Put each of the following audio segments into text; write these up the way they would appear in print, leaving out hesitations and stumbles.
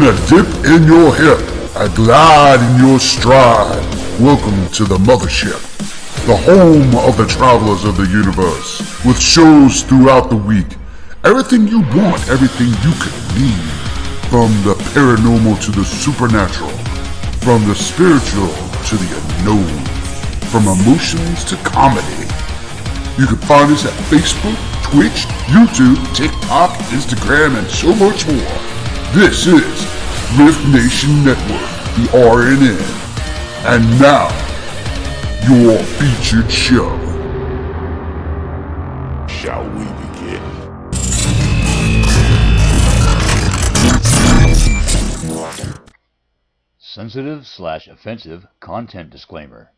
a dip in your hip, a glide in your stride. Welcome to the mothership, the home of the travelers of the universe, with shows throughout the week. Everything you want, everything you could need. From the paranormal to the supernatural, from the spiritual to the unknown, from emotions to comedy. You can find us at Facebook, Twitch, YouTube, TikTok, Instagram, and so much more. This is R.I.F.T Nation Network, the RNN. And now, your featured show. Shall we begin? Sensitive/offensive content disclaimer.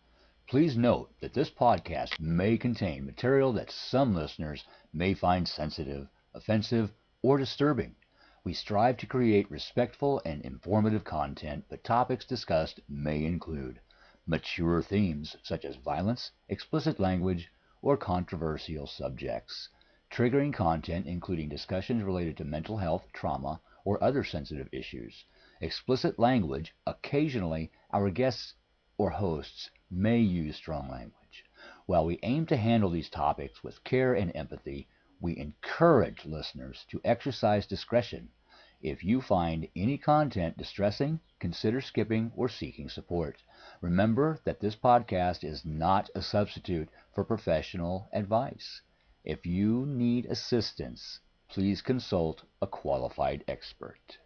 Please note that this podcast may contain material that some listeners may find sensitive, offensive, or disturbing. We strive to create respectful and informative content, but topics discussed may include mature themes such as violence, explicit language, or controversial subjects, triggering content including discussions related to mental health, trauma, or other sensitive issues, explicit language. Occasionally, our guests or hosts may use strong language. While we aim to handle these topics with care and empathy, we encourage listeners to exercise discretion. If you find any content distressing, consider skipping or seeking support. Remember that this podcast is not a substitute for professional advice. If you need assistance, please consult a qualified expert.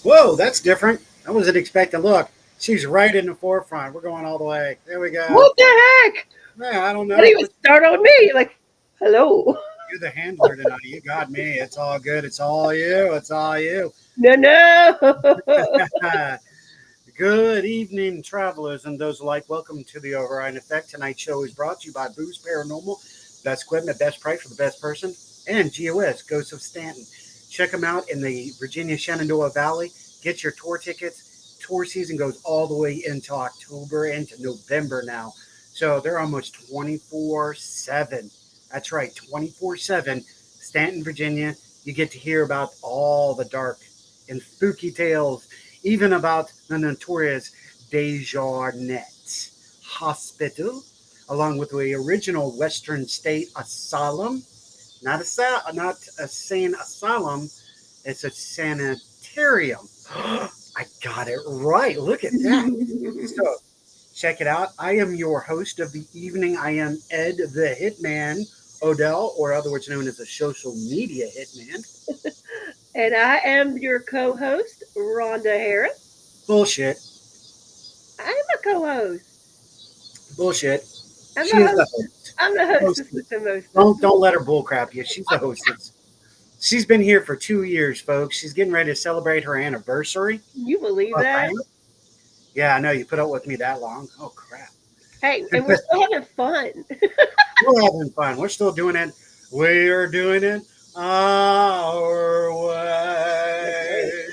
Whoa, that's different. I wasn't expecting. Look, she's right in the forefront. We're going all the way. There we go. What the heck? Yeah, I don't know. How do you start on me? Like, hello. You're the handler tonight. You got me. It's all good. It's all you. It's all you. No. Good evening, travelers and those alike. Welcome to the Orion Effect. Tonight's show is brought to you by Booze Paranormal, best equipment, best price for the best person, and GOS, Ghosts of Stanton. Check them out in the Virginia Shenandoah Valley. Get your tour tickets. Tour season goes all the way into October, into November now. So they're almost 24/7. That's right, 24/7. Stanton, Virginia. You get to hear about all the dark and spooky tales, even about the notorious Desjardins Hospital, along with the original Western State Asylum. Not a sane asylum, it's a sanitarium. I got it right. Look at that. So check it out. I am your host of the evening. I am Ed the Hitman Odell, or otherwise known as a social media hitman. And I am your co-host, Rhonda Harris. Bullshit. I'm a co-host. Bullshit. I'm She is the host. I'm the hostess with the most. Don't let her bullcrap you. She's the hostess. She's been here for 2 years, folks. She's getting ready to celebrate her anniversary. You believe that? Yeah, I know. You put up with me that long. Oh, crap. Hey, and we're still having fun. We're having fun. We're still doing it We are doing it our That's way. right.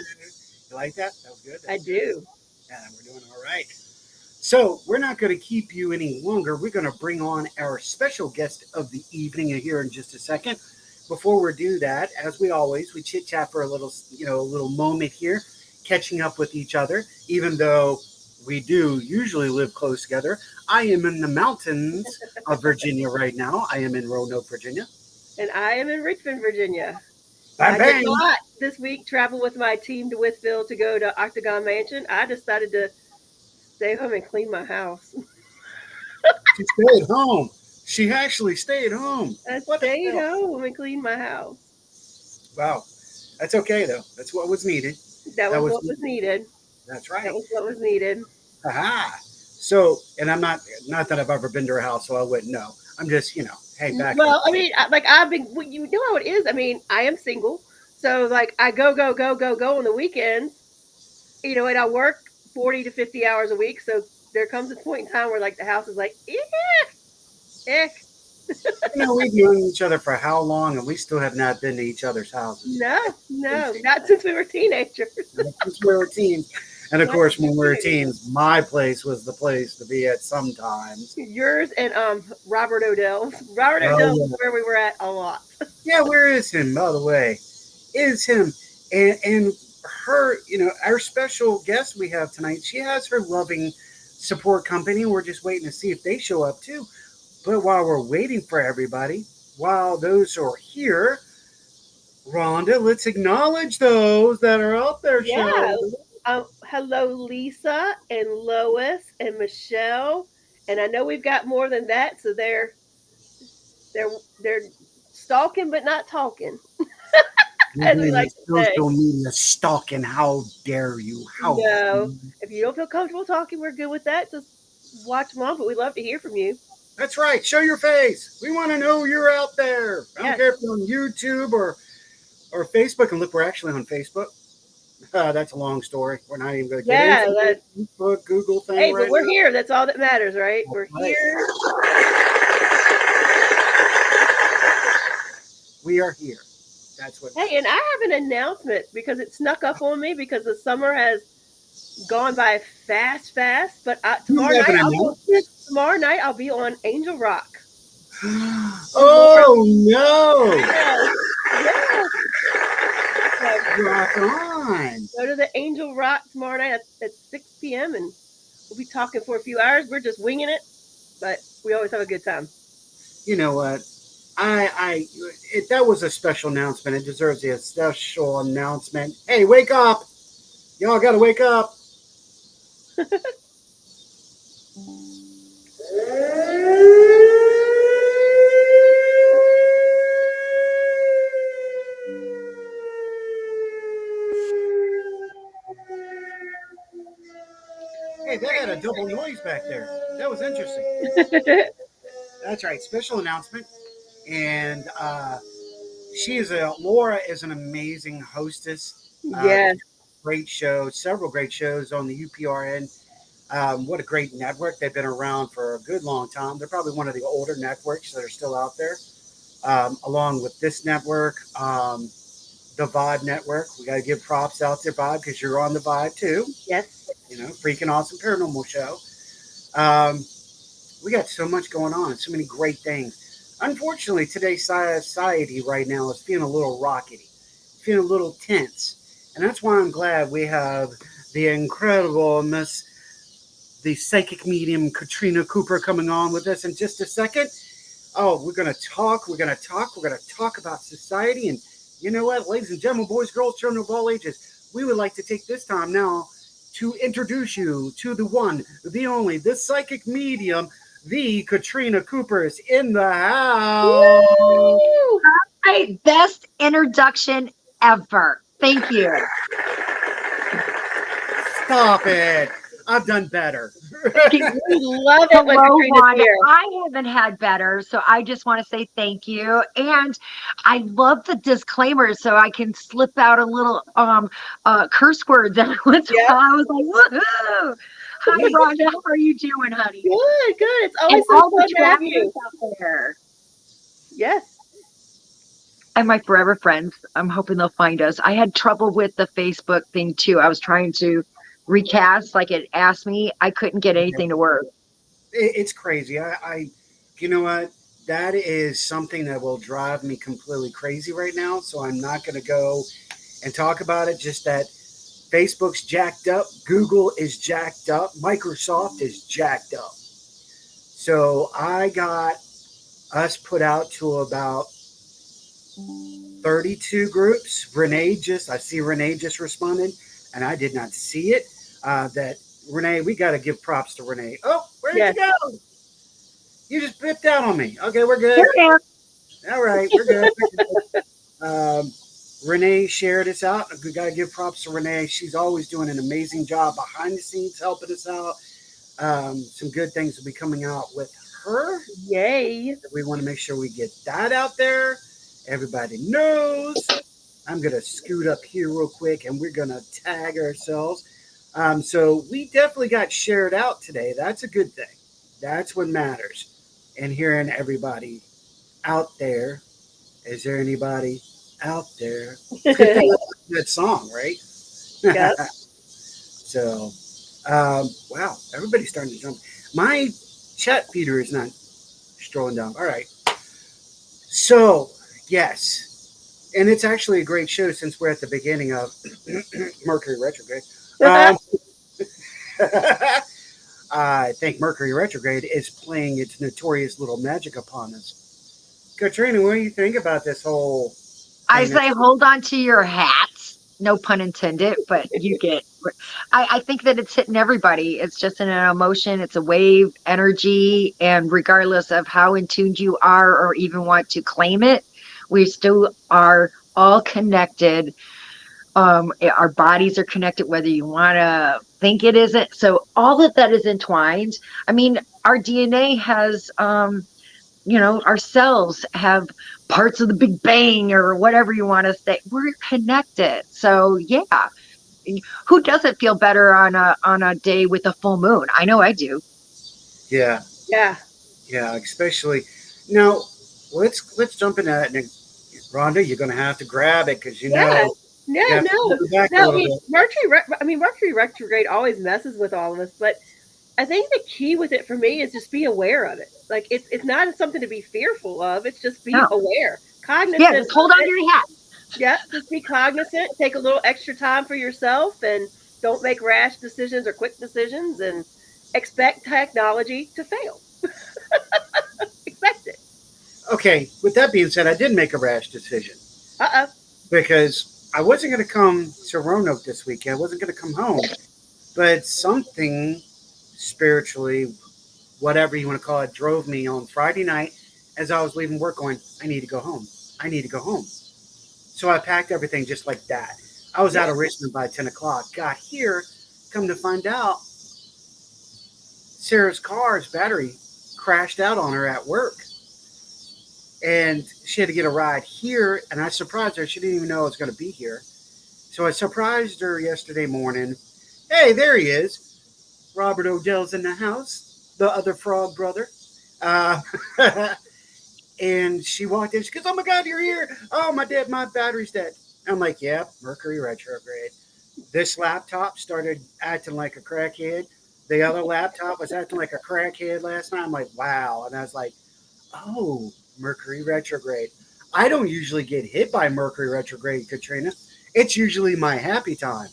You like that? That was good. That I was good. do. Yeah, we're doing all right. So we're not going to keep you any longer. We're going to bring on our special guest of the evening here in just a second. Before we do that, as we always, we chit chat for a little, a little moment here, catching up with each other. Even though we do usually live close together, I am in the mountains of Virginia right now. I am in Roanoke, Virginia. And I am in Richmond, Virginia. Bang I did bang. not this week travel with my team to Withville to go to Octagon Mansion. I decided to stay home and clean my house. She stayed home. She actually stayed home. I What the stayed hell? home and cleaned my house. Wow. That's okay though. That's what was needed. That That was was what was needed. that's That right. was what was needed. Aha. So, and I'm not that I've ever been to her house, so I wouldn't know. I'm just, hey, back. Well, I mean, like I've been, well, you know how it is. I mean, I am single, so like I go, go, go, go, go on the weekends. And I work 40 to 50 hours a week. So there comes a point in time where like the house is like, eh. We've known each other for how long, and we still have not been to each other's houses. No, no, not since we were teenagers. Since we were teens. And of Not course, since we when we were were teenagers. teens, my place was the place to be at sometimes. Yours and Robert Odell's. Robert Oh, Odell's is yeah. where we were at a lot. Yeah, where is him, by the way? Is him. And her, our special guest we have tonight, she has her loving support company. We're just waiting to see if they show up too. But while we're waiting for everybody, while those are here, Rhonda, let's acknowledge those that are out there, Yeah. shall we? Hello, Lisa and Lois and Michelle. And I know we've got more than that, so they're they're stalking but not talking, You're as we doing like the to say. social media stalking. How dare you? How No, if you don't feel comfortable talking, we're good with that. Just watch them on, but we'd love to hear from you. That's right. Show your face. We want to know you're out there. I don't Yes. care if you're on YouTube or Facebook. And look, we're actually on Facebook. That's a long story. We're not even going to get Yeah. into the Facebook, Google thing Hey, but right we're now. here. That's all that matters, right? That's We're right. here. We are here. That's what Hey, and I have an announcement because it snuck up on me because the summer has gone by fast, fast. But you have an announcement. tomorrow night I'll be on Angel Rock. With Laura. Oh no! Yes, yes. So Rock on. go to the Angel Rock tomorrow night at 6 p.m. and we'll be talking for a few hours. We're just winging it, but we always have a good time. You know what? That was a special announcement. It deserves a special announcement. Hey, wake up! Y'all got to wake up. Hey, that had a double noise back there. That was interesting. That's right. Special announcement. And Laura is an amazing hostess. Yes, Great show, several great shows on the UPRN. What a great network. They've been around for a good long time. They're probably one of the older networks that are still out there, along with this network, the Vibe Network. We got to give props out there, Vibe, because you're on the Vibe too. yes, Freaking awesome paranormal show. Um, we got so much going on, so many great things. Unfortunately, today's society right now is feeling a little rockety, feeling a little tense. And that's why I'm glad we have the incredible the psychic medium Katrina Cooper coming on with us in just a second. Oh, we're going to talk. We're going to talk about society. And you know what, ladies and gentlemen, boys, girls, children of all ages, we would like to take this time now to introduce you to the one, the only, the psychic medium, the Katrina Cooper is in the house. woo! Right, best introduction ever. Thank you. Stop it. I've done better. We love it when Hello, Katrina's Wanda. here. I haven't had better, so I just want to say thank you. And I love the disclaimer, so I can slip out a little curse words every once in a Yep. while. I was like, woohoo! Hi, Rhonda. How are you doing, honey? Good, good. It's And always so all the fun to have travelers you. out there. Yes. And my forever friends, I'm hoping they'll find us. I had trouble with the Facebook thing too. I was trying to recast, like it asked me. I couldn't get anything to work. It's crazy. You know what? That is something that will drive me completely crazy right now. So I'm not going to go and talk about it. Just that Facebook's jacked up, Google is jacked up, Microsoft is jacked up. So I got us put out to about 32 groups. I see Renee just responded, and I did not see it. That Renee, we got to give props to Renee. Oh, where did Yes. you go? You just bipped out on me. Okay, we're good. Here, All right, we're good. Renee shared us out. We got to give props to Renee. She's always doing an amazing job behind the scenes, helping us out. Some good things will be coming out with her. Yay. We want to make sure we get that out there. Everybody knows. I'm going to scoot up here real quick and we're going to tag ourselves. So we definitely got shared out today. That's a good thing. That's what matters. And hearing everybody out there. Is there anybody out there? That song, right? Yep. So, wow, everybody's starting to jump. My chat feeder is not strolling down. All right. So, yes. And it's actually a great show since we're at the beginning of Mercury retrograde. I think Mercury retrograde is playing its notorious little magic upon us. Katrina, what do you think about this whole I thing? say hold on to your hats. No pun intended, but you get. I think that it's hitting everybody. It's just an emotion. It's a wave energy, and regardless of how in tune you are or even want to claim it, we still are all connected. Our bodies are connected, whether you want to think it isn't. So all of that is entwined. I mean, our DNA has our cells have parts of the Big Bang or whatever you want to say. We're connected. So yeah, who doesn't feel better on a day with a full moon? I know I do. Yeah, Yeah. yeah, especially now. Let's jump into that. And Rhonda, you're going to have to grab it because you Yeah. know No, you have to no. pull it back a No, little bit. Mercury retrograde always messes with all of us, but I think the key with it for me is just be aware of it. Like it's not something to be fearful of. It's just be No. aware, Yeah, cognizant just of hold on to it. your hat. Yeah, just be cognizant. Take a little extra time for yourself, and don't make rash decisions or quick decisions. And expect technology to fail. Expect it. Okay, with that being said, I did make a rash decision Uh because I wasn't going to come to Roanoke this weekend. I wasn't going to come home, but something spiritually, whatever you want to call it, drove me on Friday night as I was leaving work going, I need to go home. I need to go home. So I packed everything just like that. I was out Yeah. of Richmond by 10 o'clock. Got here, come to find out, Sarah's car's battery crashed out on her at work. And she had to get a ride here. And I surprised her. She didn't even know I was going to be here. So I surprised her yesterday morning. Hey, there he is. Robert Odell's in the house, the other frog brother. Uh, and she walked in. She goes, "Oh my God, you're here! Oh my battery's dead." I'm like, "Yeah, Mercury retrograde." This laptop started acting like a crackhead. The other laptop was acting like a crackhead last night. I'm like, "Wow!" And I was like, "Oh, Mercury retrograde." I don't usually get hit by Mercury retrograde, Katrina. It's usually my happy time.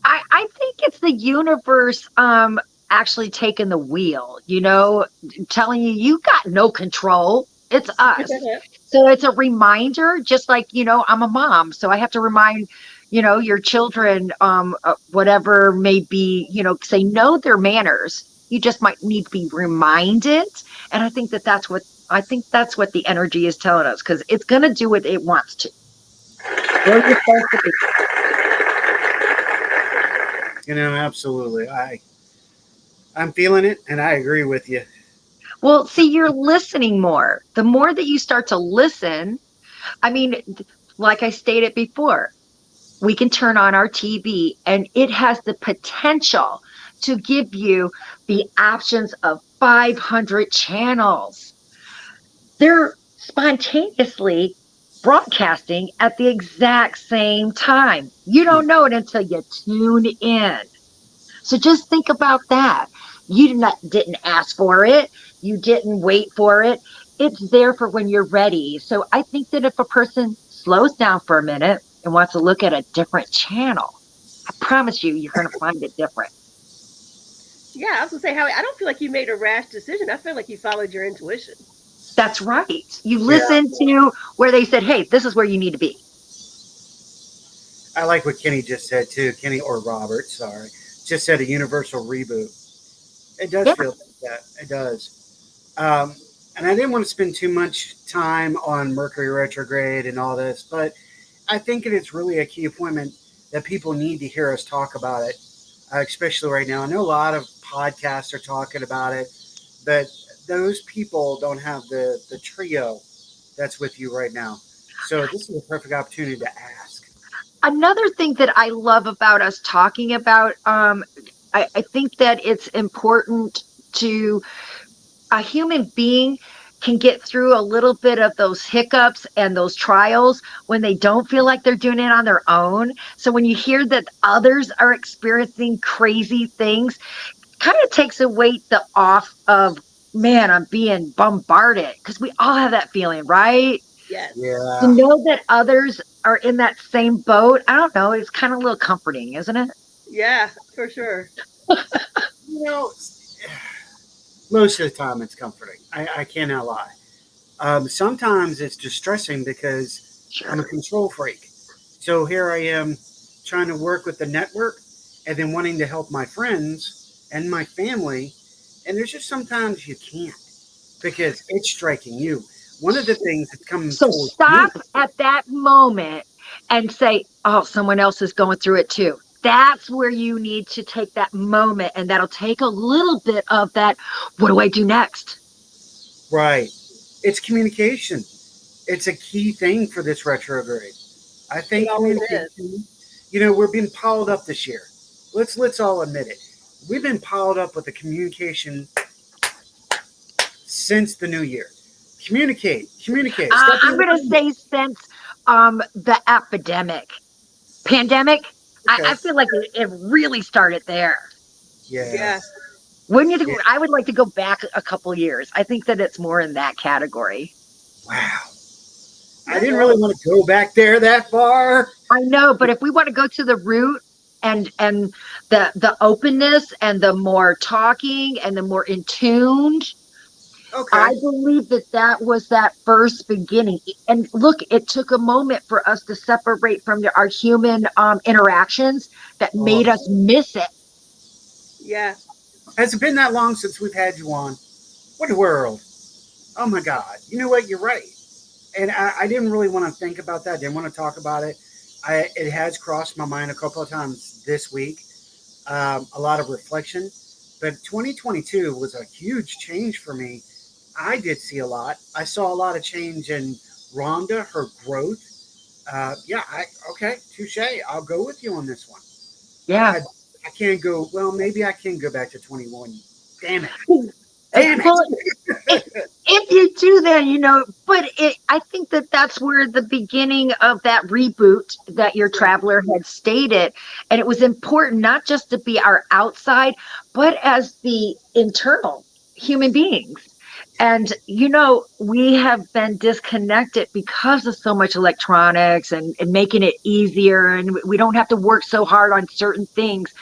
I think it's the universe actually taking the wheel, telling you got no control. It's us. uh So it's a reminder, just like, I'm a mom, so I have to remind, your children, whatever may be, say no their manners. You just might need to be reminded. And I think that's what the energy is telling us, because it's going to do what it wants to. Where you're supposed to be. Absolutely. I'm feeling it, and I agree with you. Well, see, you're listening more. The more that you start to listen, I mean, like I stated before, we can turn on our TV and it has the potential to give you the options of 500 channels. They're spontaneously. broadcasting at the exact same time. You don't know it until you tune in. So just think about that. Didn't ask for it. You didn't wait for it. It's there for when you're ready. So I think that if a person slows down for a minute and wants to look at a different channel, I promise you, you're going to find it different. Yeah, I was gonna say, Howie, I don't feel like you made a rash decision. I feel like you followed your intuition. That's right. You Yeah. listen to where they said, hey, this is where you need to be. I like what Kenny just said too. Kenny or Robert, sorry, just said a universal reboot. It does Yeah. feel like that. It does. And I didn't want to spend too much time on Mercury retrograde and all this, but I think it is really a key appointment that people need to hear us talk about it, especially right now. I know a lot of podcasts are talking about it, but those people don't have the trio that's with you right now. So this is a perfect opportunity to ask. Another thing that I love about us talking about, I think that it's important to a human being can get through a little bit of those hiccups and those trials when they don't feel like they're doing it on their own. So when you hear that others are experiencing crazy things, kind of takes away the off of, man, I'm being bombarded, because we all have that feeling, right? Yes. To Yeah. know that others are in that same boat, I don't know, it's kind of a little comforting, isn't it? Yeah, for sure. You know, most of the time it's comforting. I cannot lie. Sometimes it's distressing because I'm a Sure. control freak. So here I am trying to work with the network and then wanting to help my friends and my family. And there's just sometimes you can't because it's striking you. One of the things that's coming So towards me, stop at that moment and say, oh, someone else is going through it too. That's where you need to take that moment, and that'll take a little bit of that. What do I do next? right? It's communication. It's a key thing for this retrograde. I It think always is. communication. You know, we're being piled up this year. Let's all admit it. We've been piled up with the communication since the new year. Communicate, communicate. Stop I'm being going to offended. say since the epidemic, pandemic, Okay. I feel like it really started there. Yeah. Yeah. Wouldn't you Yeah. think? I would like to go back a couple years. I think that it's more in that category. Wow. I That's didn't all. really want to go back there that far. I know, but if we want to go to the root and the openness and the more talking and the more in tuned, I Okay. believe that that was that first beginning. And look, it took a moment for us to separate from our human interactions that Oh, made us miss it. Yeah. has it been that long since we've had you on? What a world. Oh my God. You know what? You're right. And I didn't really want to think about that. I didn't want to talk about it. It has crossed my mind a couple of times this week. A lot of reflection. But 2022 was a huge change for me. I did see a lot. I saw a lot of change in Rhonda, her growth. Yeah, okay, touche. I'll go with you on this one. Yeah. I, I can't go. Well, maybe I can go back to 21. Damn it! Damn it! Well, if you do that, but I think that that's where the beginning of that reboot that your traveler had stated, and it was important not just to be our outside, but as the internal human beings. And we have been disconnected because of so much electronics and making it easier, and we don't have to work so hard on certain things.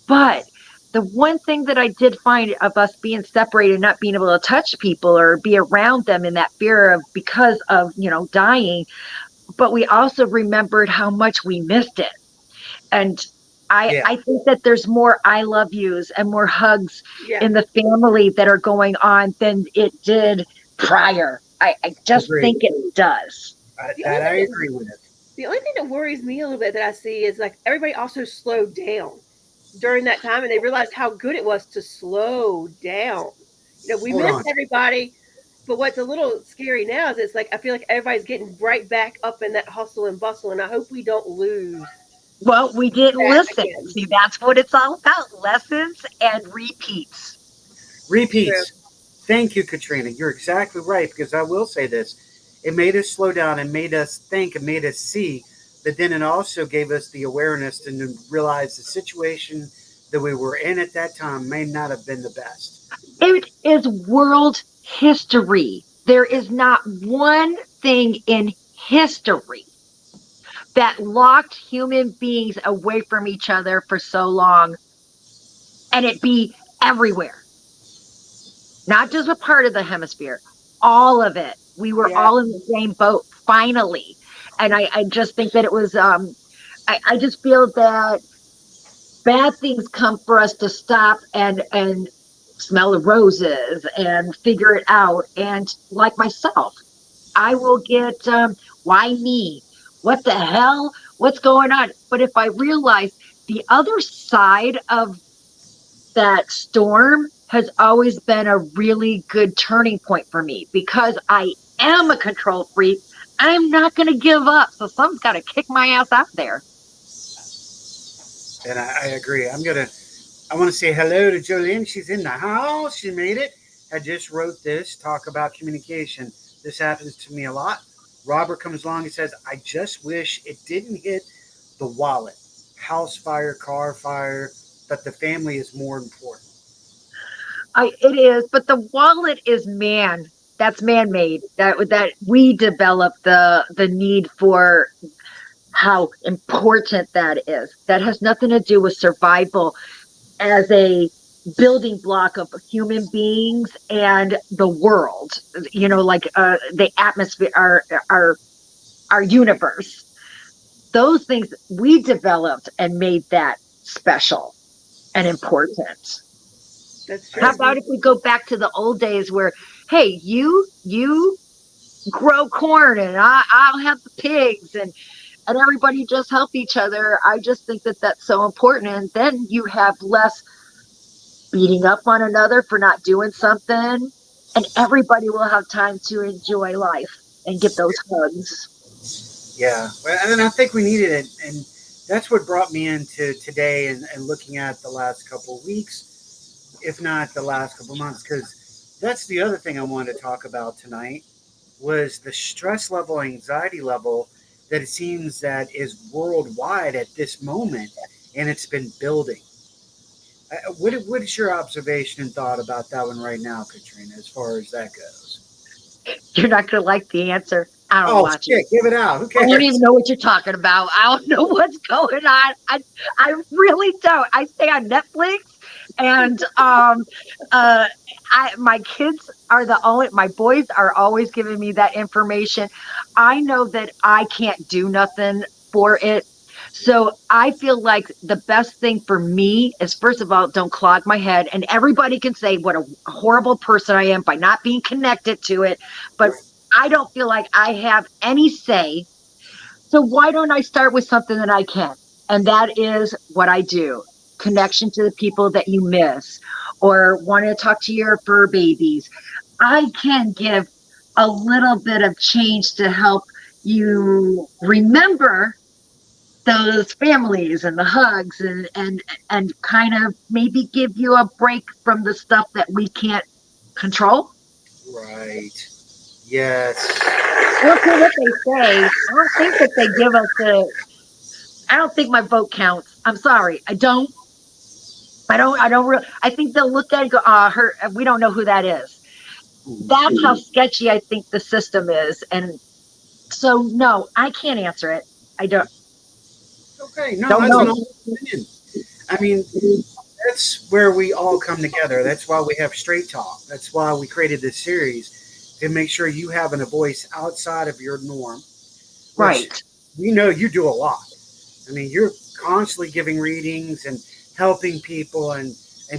But the one thing that I did find of us being separated, not being able to touch people or be around them in that fear of because of, dying, but we also remembered how much we missed it. And Yeah, I think that there's more I love yous and more hugs Yeah. in the family that are going on than it did prior. I just agreed. think it does. The only That I thing that agree with. the only thing that worries me a little bit that I see is like everybody also slowed down during that time, and they realized how good it was to slow down. We Hold missed on. everybody, but what's a little scary now is it's like I feel like everybody's getting right back up in that hustle and bustle, and I hope we don't lose Well, we didn't that listen. again. See, that's what it's all about, lessons and repeats. True. Repeats. Thank you, Katrina. You're exactly right because I will say this. It made us slow down and made us think and made us see. But then it also gave us the awareness to realize the situation that we were in at that time may not have been the best. It is world history. There is not one thing in history that locked human beings away from each other for so long, and it be everywhere, not just a part of the hemisphere, all of it. We were Yeah, all in the same boat finally. And I just think that it was, I just feel that bad things come for us to stop and smell the roses and figure it out. And like myself, I will get, why me? What the hell? What's going on? But if I realize the other side of that storm has always been a really good turning point for me because I am a control freak. I'm not going to give up. So someone's got to kick my ass out there. and I agree. I want to say hello to Jolene. She's in the house. She made it. I just wrote this, talk about communication. This happens to me a lot. Robert comes along and says, I just wish it didn't hit the wallet. House fire, car fire, but the family is more important. It is, but the wallet is man. That's man-made. That we developed the need for how important that is. That has nothing to do with survival as a building block of human beings and the world. Like the atmosphere, our universe. Those things we developed and made that special and important. That's How true. about if we go back to the old days where, hey, you grow corn and I'll have the pigs and everybody just help each other. I just think that that's so important. And then you have less beating up on another for not doing something, and everybody will have time to enjoy life and give those hugs. Yeah, well, and I think we needed it, and that's what brought me into today and looking at the last couple of weeks, if not the last couple of months, because that's the other thing I wanted to talk about tonight was the stress level, anxiety level that it seems that is worldwide at this moment, and it's been building. What is your observation and thought about that one right now, Katrina, as far as that goes? You're not going to like the answer. I don't Oh, watch it. shit, give it out. Who I don't even cares? know what you're talking about. I don't know what's going on. I really don't. I stay on Netflix and my kids are my boys are always giving me that information. I know that I can't do nothing for it. So I feel like the best thing for me is, first of all, don't clog my head. And everybody can say what a horrible person I am by not being connected to it. But I don't feel like I have any say. So why don't I start with something that I can? And that is what I do. Connection to the people that you miss or want to talk to your fur babies. I can give a little bit of change to help you remember those families and the hugs and kind of maybe give you a break from the stuff that we can't control. Right. Yes. I don't care what they say. I don't think that they give us the. I don't think my vote counts. I'm sorry. I don't. I don't really. I think they'll look at it and go, her. We don't know who that is. That's how sketchy I think the system is. And so, no, I can't answer it. I Okay, no, don't that's an know. honest opinion. I mean, that's where we all come together. That's why we have Straight Talk. That's why we created this series to make sure you have a voice outside of your norm, which Right. we know you do a lot. I mean, you're constantly giving readings and helping people and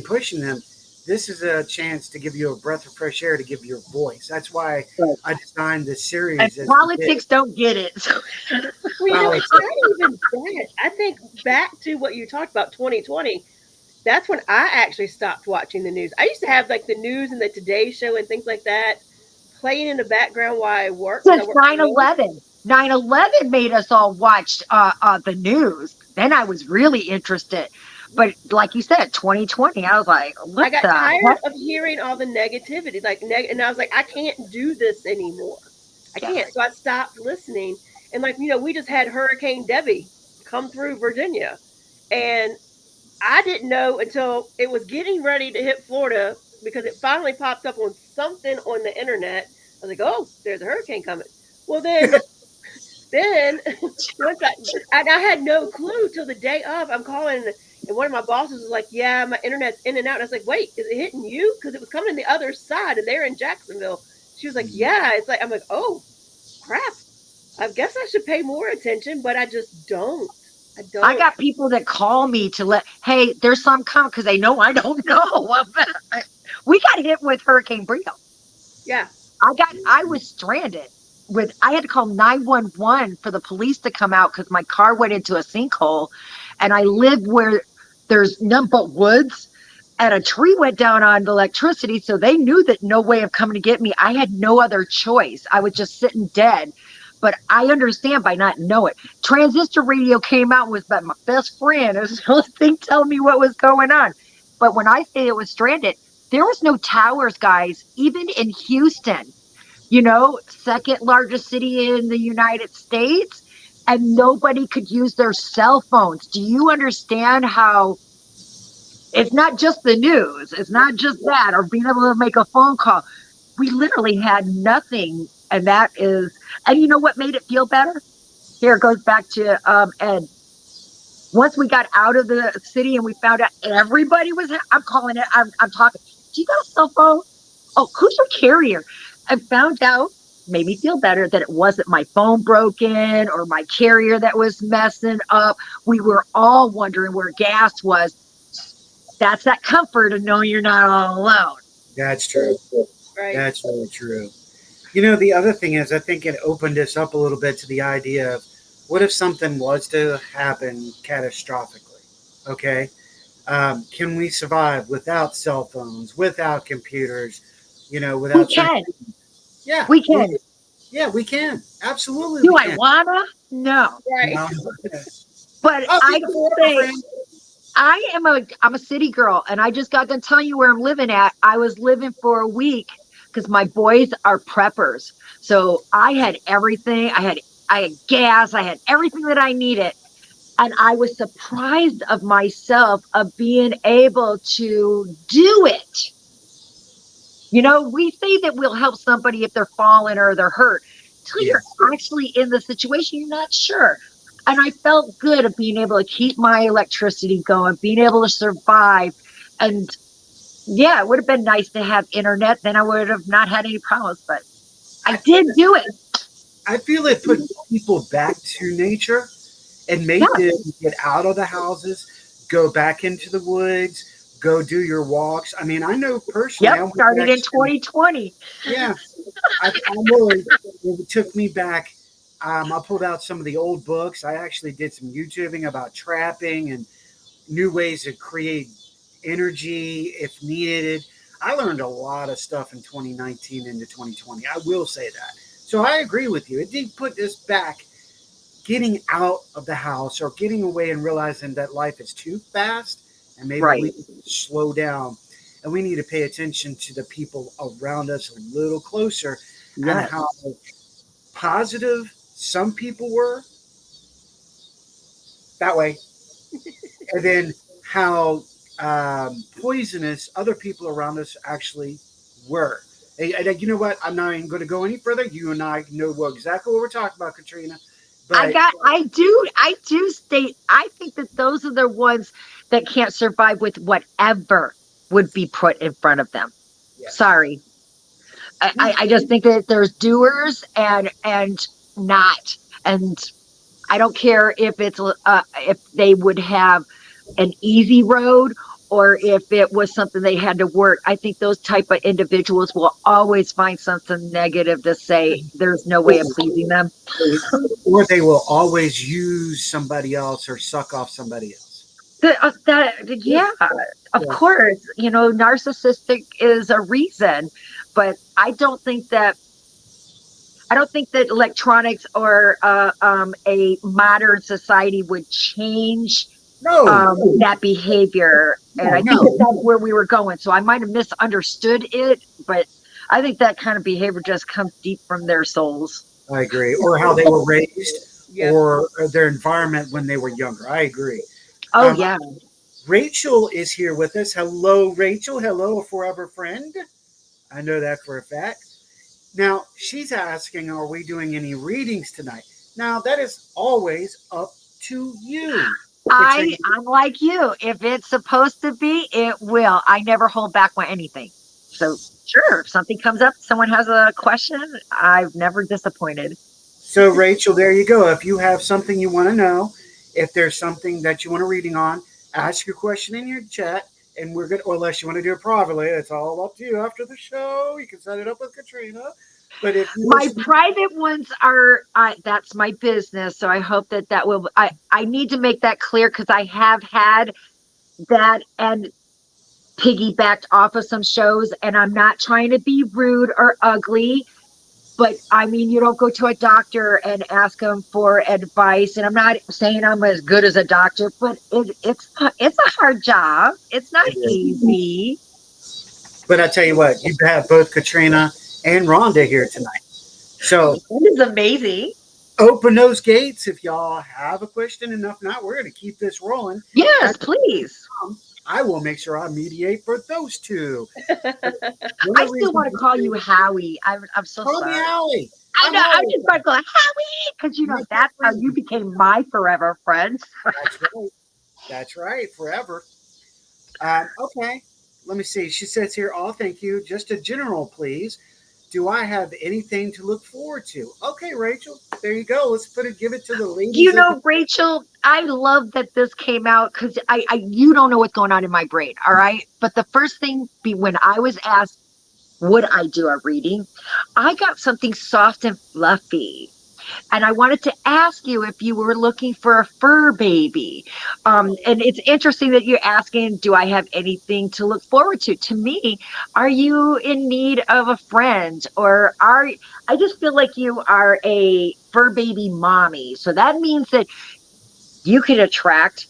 pushing them. This is a chance to give you a breath of fresh air to give your voice. That's why Right. I designed this And series as we did. politics don't get it. So, Well, Well, it's not even that. I think back to what you talked about, 2020. That's when I actually stopped watching the news. I used to have like the news and the Today Show and things like that playing in the background while I work because I since work from nine home. 11, 9/11 made us all watch the news. Then I was really interested. But like you said, 2020, I was like, what I got the tired heck? of hearing all the negativity, and I was like, I can't do this anymore. I can't. So I stopped listening. And like, we just had Hurricane Debbie come through Virginia. And I didn't know until it was getting ready to hit Florida because it finally popped up on something on the internet. I was like, oh, there's a hurricane coming. Well, then once I had no clue till the day of. I'm calling, and one of my bosses was like, "Yeah, my internet's in and out." And I was like, "Wait, is it hitting you? Because it was coming the other side, and they're in Jacksonville." She was like, "Yeah." It's like I'm like, "Oh, crap! I guess I should pay more attention," but I just don't. I I don't. got people that call me to hey, there's some coming because they know I don't know. We got hit with Hurricane Brio. Yeah. I was stranded I had to call 911 for the police to come out because my car went into a sinkhole, and I live where there's none but woods, and a tree went down on the electricity, so they knew that no way of coming to get me. I had no other choice. I was just sitting dead. But I understand by not knowing. Transistor radio came out and was my best friend. It was the only thing telling me what was going on. But when I say it was stranded, there was no towers, guys, even in Houston, second largest city in the United States, and nobody could use their cell phones. Do you understand how it's not just the news, it's not just that, or being able to make a phone call? We literally had nothing. And you know what made it feel better? Here it goes back to Ed. Once we got out of the city and we found out everybody I'm calling it, I'm talking, do you got a cell phone? Oh, who's your carrier? I found out, made me feel better, that it wasn't my phone broken or my carrier that was messing up. We were all wondering where gas was. That's that comfort of knowing you're not all alone. That's true. Right. That's really true. The other thing is, I think it opened us up a little bit to the idea of what if something was to happen catastrophically? Okay. Can we survive without cell phones, without computers, We without. can. Yeah. We can. Yeah, we can. Absolutely. Do We I can. wanna? No. Right. No. But Oh, I people can are, my say friend. I'm a city girl, and I just got to tell you where I'm living at. I was living for a week because my boys are preppers. So I had everything. I had gas, I had everything that I needed. And I was surprised of myself of being able to do it. We say that we'll help somebody if they're falling or they're hurt. Until Yeah. you're actually in the situation, you're not sure. And I felt good of being able to keep my electricity going, being able to survive. And yeah, it would have been nice to have internet. Then I would have not had any problems. But I did do it. I feel it put people back to nature and Yeah. made them get out of the houses, go back into the woods, go do your walks. I mean, I know personally. Yep. Started in 2020. Yeah, I know it took me back. I pulled out some of the old books. I actually did some YouTubing about trapping and new ways to create energy if needed. I learned a lot of stuff in 2019 into 2020. I will say that. So I agree with you. It did put us back, getting out of the house or getting away and realizing that life is too fast and maybe Right. we need to slow down and we need to pay attention to the people around us a little closer and Yes. how positive some people were that way, and then how poisonous other people around us actually were. And you know what? I'm not even going to go any further. You and I know exactly what we're talking about, Katrina. But I do state, I think that those are the ones that can't survive with whatever would be put in front of them. yeah, Sorry. I just think that there's doers and not. And I don't care if they would have an easy road or if it was something they had to work. I think those type of individuals will always find something negative to say. There's no way of pleasing them. or they will always use somebody else or suck off somebody else. Yeah, of Yeah. course, narcissistic is a reason, but I don't think that electronics or a modern society would change No, that behavior. And I think no. that's where we were going. So I might have misunderstood it, but I think that kind of behavior just comes deep from their souls. I agree. Or how they were raised, Yep. or their environment when they were younger. I agree. Oh, Um, yeah. Rachel is here with us. Hello, Rachel. Hello, a forever friend. I know that for a fact. Now, she's asking, are we doing any readings tonight? Now, that is always up to you. Katrina. I'm like you. If it's supposed to be, it will. I never hold back on anything. So, sure, if something comes up, someone has a question, I've never disappointed. So, Rachel, there you go. If you have something you want to know, if there's something that you want a reading on, ask your question in your chat, and we're good. Or unless you want to do it privately, it's all up to you. After the show, you can set it up with Katrina. But if you My wish to, private ones are, that's my business. So I hope that will, I need to make that clear because I have had that and piggybacked off of some shows, and I'm not trying to be rude or ugly. But I mean, you don't go to a doctor and ask them for advice. And I'm not saying I'm as good as a doctor, but it's a hard job. It's not easy. but I tell you what, you have both Katrina and Rhonda here tonight. So It is amazing. open those gates if y'all have a question. And if not, we're going to keep this rolling. Yes, please. I will make sure I mediate for those two. I still want to call you Howie. I'm so Call me sorry. Allie. I know. I'm just going to go Howie because My that's how friend. you became my forever friend. That's right. That's right. Forever. Okay. Let me see. She says here, oh, thank you. Just a general, please. Do I have anything to look forward to? Okay, Rachel. There you go. Let's give it to the ladies. You know, Rachel, I love that this came out because you don't know what's going on in my brain. All right. But the first thing when I was asked, would I do a reading? I got something soft and fluffy. And I wanted to ask you if you were looking for a fur baby. And it's interesting that you're asking, do I have anything to look forward to? To me, are you in need of a friend? I just feel like you are a fur baby mommy. So that means that you could attract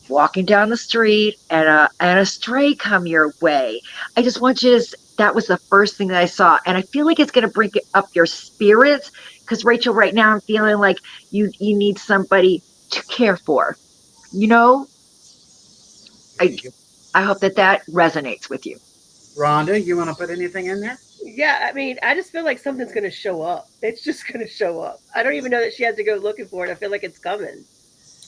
walking down the street and a stray come your way. I just want you to, that was the first thing that I saw. And I feel like it's going to bring up your spirits because Rachel, right now I'm feeling like you need somebody to care for, you know, I hope that resonates with you. Rhonda, you want to put anything in there? Yeah, I mean, I just feel like something's going to show up. It's just going to show up. I don't even know that she has to go looking for it. I feel like it's coming.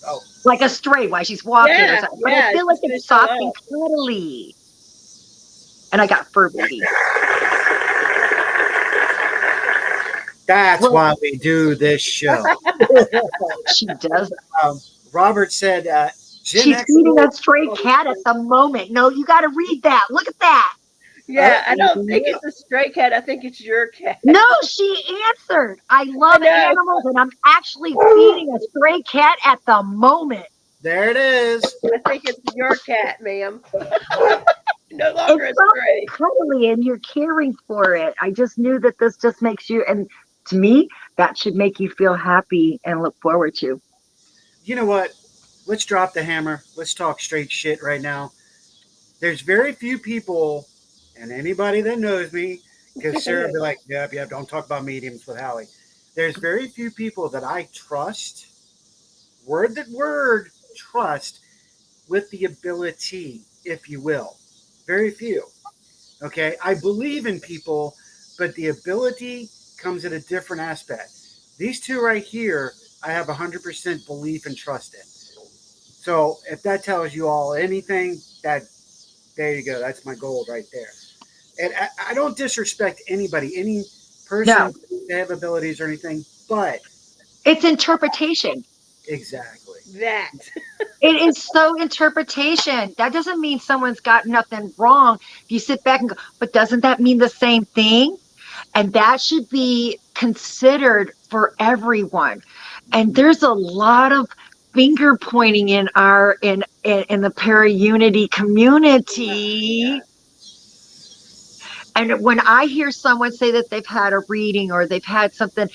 Oh, Like a stray while she's walking or Yeah, something. But I yeah, feel like it's just it's going to soft show and up. cuddly. And I got fur baby. that's Well, why we do this show. she does. Robert said, Gen She's X. feeding a stray cat at the moment. No, you got to read that. Look at that. Yeah, I don't think Yeah. it's a stray cat. I think it's your cat. No, she answered. I I love know. animals, and I'm actually feeding a stray cat at the moment. There it is. I think it's your cat, ma'am. No longer It's a so stray. cuddly, and you're caring for it. I just knew that this just makes you, and to me, that should make you feel happy and look forward to. You know what? Let's drop the hammer. Let's talk straight shit right now. There's very few people, and anybody that knows me, because Sarah will be like, yep, yep, don't talk about mediums with Howie. There's very few people that I trust, word, trust, with the ability, if you will. Very few. Okay? I believe in people, but the ability comes at a different aspect. These two right here, I have 100% belief and trust in. So if that tells you all anything, that there you go. That's my gold right there. And I don't disrespect anybody, any No, person they have abilities or anything, but it's interpretation. exactly. That. It is so interpretation. That doesn't mean someone's got nothing wrong. If you sit back and go, but doesn't that mean the same thing? And that should be considered for everyone. And there's a lot of finger pointing in in the para unity community. And when I hear someone say that they've had a reading or they've had something,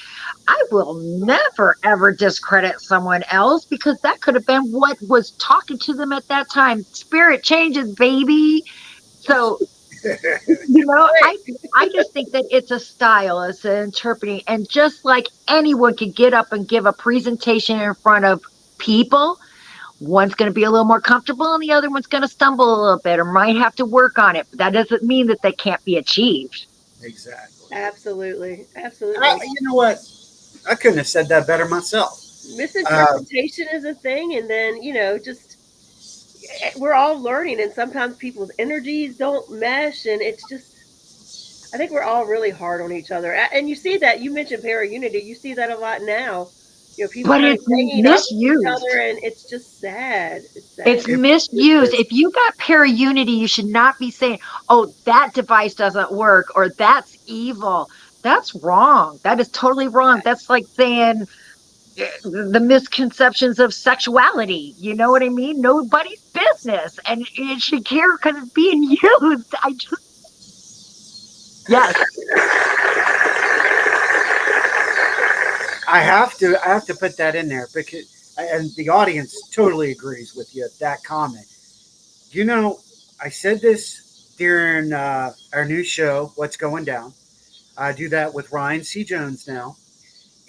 I will never ever discredit someone else because that could have been what was talking to them at that time. Spirit changes, baby. So You know, Right. I just think that it's a style, it's an interpreting, and just like anyone can get up and give a presentation in front of people, one's going to be a little more comfortable and the other one's going to stumble a little bit or might have to work on it. But that doesn't mean that they can't be achieved. Exactly. Absolutely. Absolutely. You know what? I couldn't have said that better myself. Uh, Misinterpretation is a thing, and then just we're all learning, and sometimes people's energies don't mesh, and it's just I think we're all really hard on each other. And you see that, you mentioned para unity, you see that a lot now. People But kind of it's ganging up on each misused. other, and it's just sad. It's It's sad. it, misused. it's, If you got para unity, you should not be saying, oh, that device doesn't work or that's evil. That's wrong. That is totally wrong. That's like saying the misconceptions of sexuality. You know what I mean? Nobody's business. And it should care because it's being used. Yes. I have to put that in there because, and the audience totally agrees with you that comment. You know, I said this during our new show, What's Going Down. I do that with Ryan C. Jones now.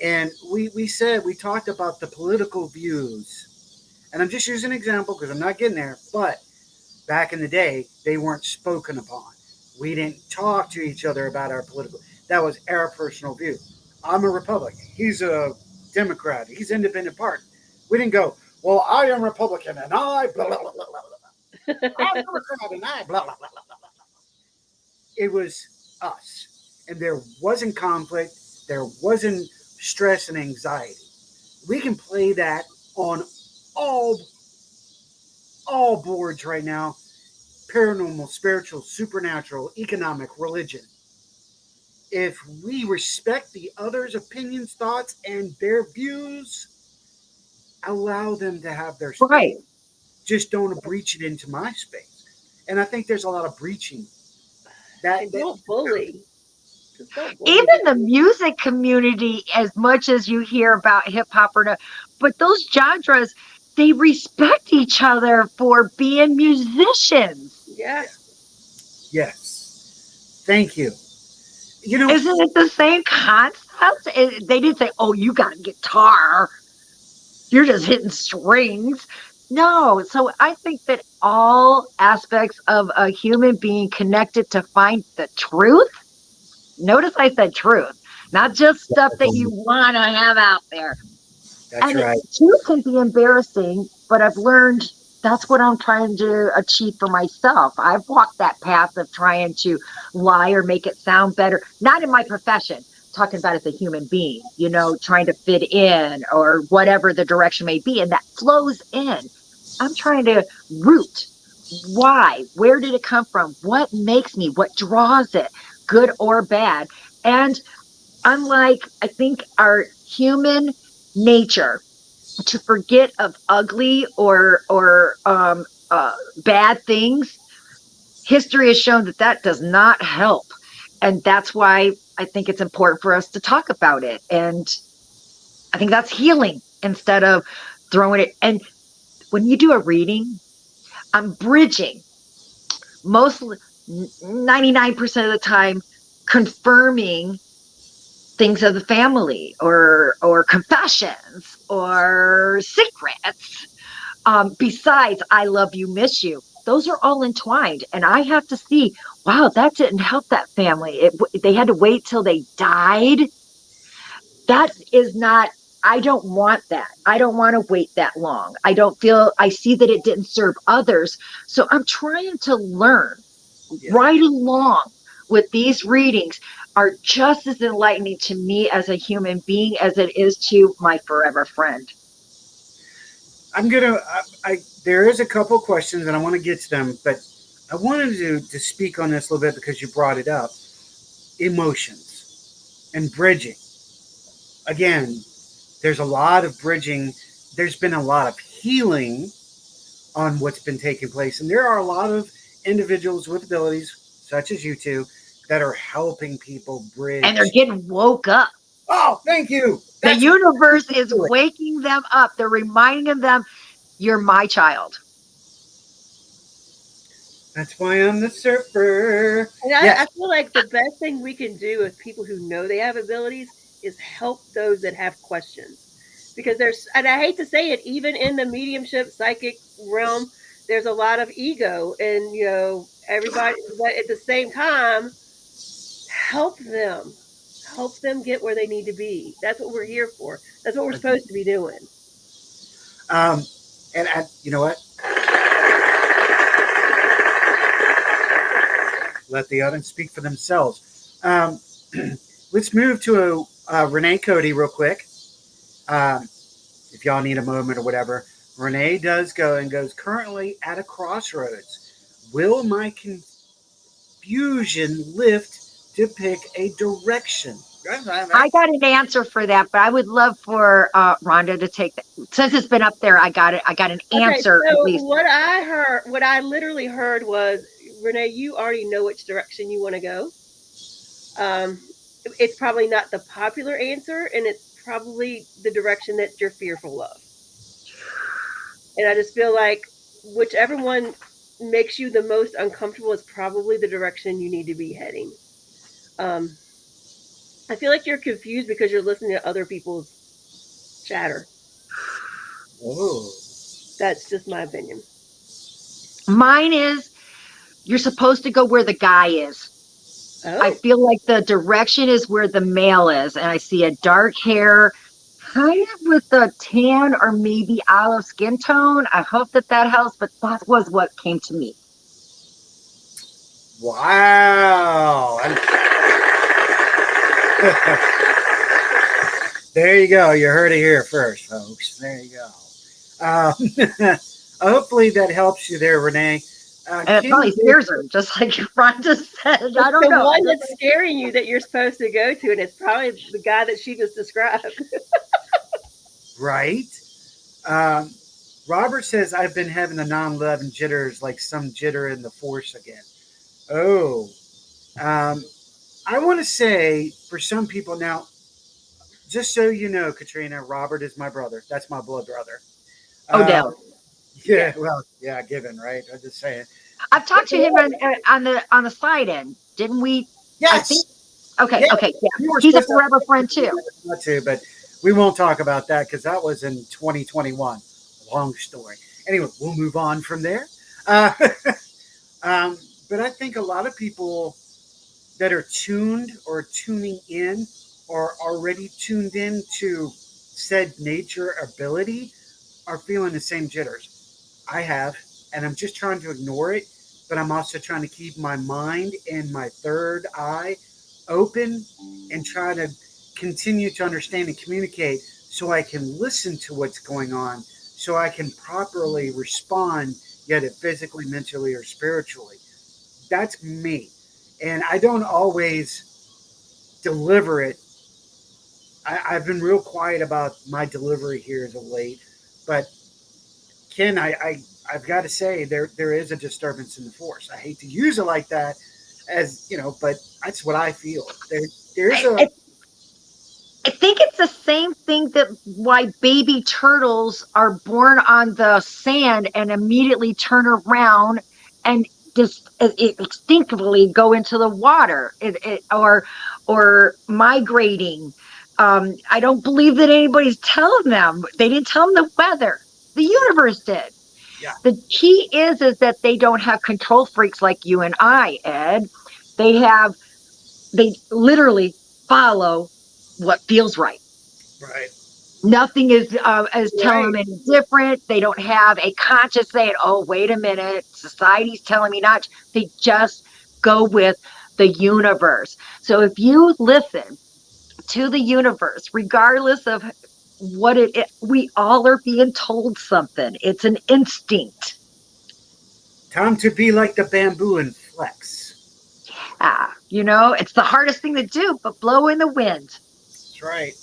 And we talked about the political views. And I'm just using an example because I'm not getting there. But back in the day, they weren't spoken upon. We didn't talk to each other about our political. That was our personal view. I'm a Republican. He's a Democrat. He's independent party. We didn't go, well, I am Republican and I blah, blah, blah, blah, blah. I'm Democrat and I blah, blah, blah, blah, blah. It was us. And there wasn't conflict. There wasn't stress and anxiety. We can play that on all all boards right now: paranormal, spiritual, supernatural, economic, religion. If we respect the other's opinions, thoughts, and their views, allow them to have their space. Right. Just don't breach it into my space. And I think there's a lot of breaching. And That don't bully. Just don't bully Even the people. music community, as much as you hear about hip hop or not, but those genres, they respect each other for being musicians. Yeah. yes. Thank you. You know, Isn't it the same concept? They didn't say, oh, you got a guitar, you're just hitting strings. No, so I think that all aspects of a human being connected to find the truth. Notice I said truth, not just stuff that you want to have out there. that's And right. truth can be embarrassing, but I've learned that's what I'm trying to achieve for myself. I've walked that path of trying to lie or make it sound better, not in my profession, talking about as a human being, trying to fit in or whatever the direction may be. And that flows in. I'm trying to root. Why? Where did it come from? What makes me? What draws it? Good or bad? And unlike, I think, our human nature to forget of ugly or bad things, history has shown that that does not help, and that's why I think it's important for us to talk about it. And I think that's healing instead of throwing it. And when you do a reading, I'm bridging most 99% of the time, confirming things of the family or confessions or secrets. Besides, I love you, miss you. Those are all entwined. And I have to see, wow, that didn't help that family. They had to wait till they died. That is not, I don't want that. I don't want to wait that long. I see that it didn't serve others. So I'm trying to learn Yeah. right along with these readings are just as enlightening to me as a human being as it is to my forever friend. I'm gonna. There is a couple questions, and I want to get to them, but I wanted to speak on this a little bit because you brought it up. Emotions and bridging. Again, there's a lot of bridging. There's been a lot of healing on what's been taking place, and there are a lot of individuals with abilities, such as you two, that are helping people And they're bridge. getting woke up. Oh, thank you. The That's universe is it. waking them up. They're reminding them, you're my child. That's why I'm the surfer. And Yes. I feel like the best thing we can do with people who know they have abilities is help those that have questions. Because there's, and I hate to say it, even in the mediumship psychic realm, there's a lot of ego and, everybody, but at the same time, help them. Help them get where they need to be. That's what we're here for. That's what we're supposed to be doing. Um, and you know what? Let the audience speak for themselves. Let's move to Renee Cody real quick. If y'all need a moment or whatever. Renee does go and goes currently at a crossroads. Will my confusion lift to pick a direction? I got an answer for that, but I would love for Rhonda to take that. Since it's been up there, I got it. I got an Okay, answer at so least. what I literally heard was, Renee, you already know which direction you want to go. It's probably not the popular answer, and it's probably the direction that you're fearful of. And I just feel like whichever one makes you the most uncomfortable is probably the direction you need to be heading. Um, I feel like you're confused because you're listening to other people's chatter. Oh. That's just my opinion. Mine is you're supposed to go where the guy is. Oh, I feel like the direction is where the male is, and I see a dark hair, kind of with a tan or maybe olive skin tone. I hope that helps, but that was what came to me. Wow. There you go. You heard it here first, folks. There you go. Hopefully that helps you there, Renee. And it probably scares her, just like Rhonda said. I don't the know. one that's scaring you that you're supposed to go to, and it's probably the guy that she just described. Right. Robert says I've been having the non-11 jitters, like some jitter in the force again. Oh, I want to say for some people now, just so you know, Katrina, Robert is my brother. That's my blood brother. Odell. Yeah, well, yeah, given, right? I'm just saying. I've talked to him on the side end, didn't we? Yes. I think. Okay. Yeah. Okay. Yeah. You were He's a supposed to- forever friend too. Not to, but we won't talk about that because that was in 2021. Long story. Anyway, we'll move on from there. But I think a lot of people that are tuned or tuning in or already tuned in to said nature ability are feeling the same jitters. I have, and I'm just trying to ignore it, but I'm also trying to keep my mind and my third eye open and try to continue to understand and communicate so I can listen to what's going on, so I can properly respond, yet physically, mentally, or spiritually. That's me. And I don't always deliver it. I've been real quiet about my delivery here as of late, but Ken, I've got to say there is a disturbance in the force. I hate to use it like that, as you know, but that's what I feel. There's a I think it's the same thing that why baby turtles are born on the sand and immediately turn around and just instinctively go into the water, or migrating. I don't believe that anybody's telling them. They didn't tell them the weather. The universe did. Yeah. The key is that they don't have control freaks like you and I, Ed. They literally follow what feels right. right. Nothing is telling them any different. They don't have a conscious saying, "Oh, wait a minute, society's telling me not." They just go with the universe. So if you listen to the universe, regardless of what we all are being told something. It's an instinct. Time to be like the bamboo and flex. It's the hardest thing to do, but blow in the wind. That's right.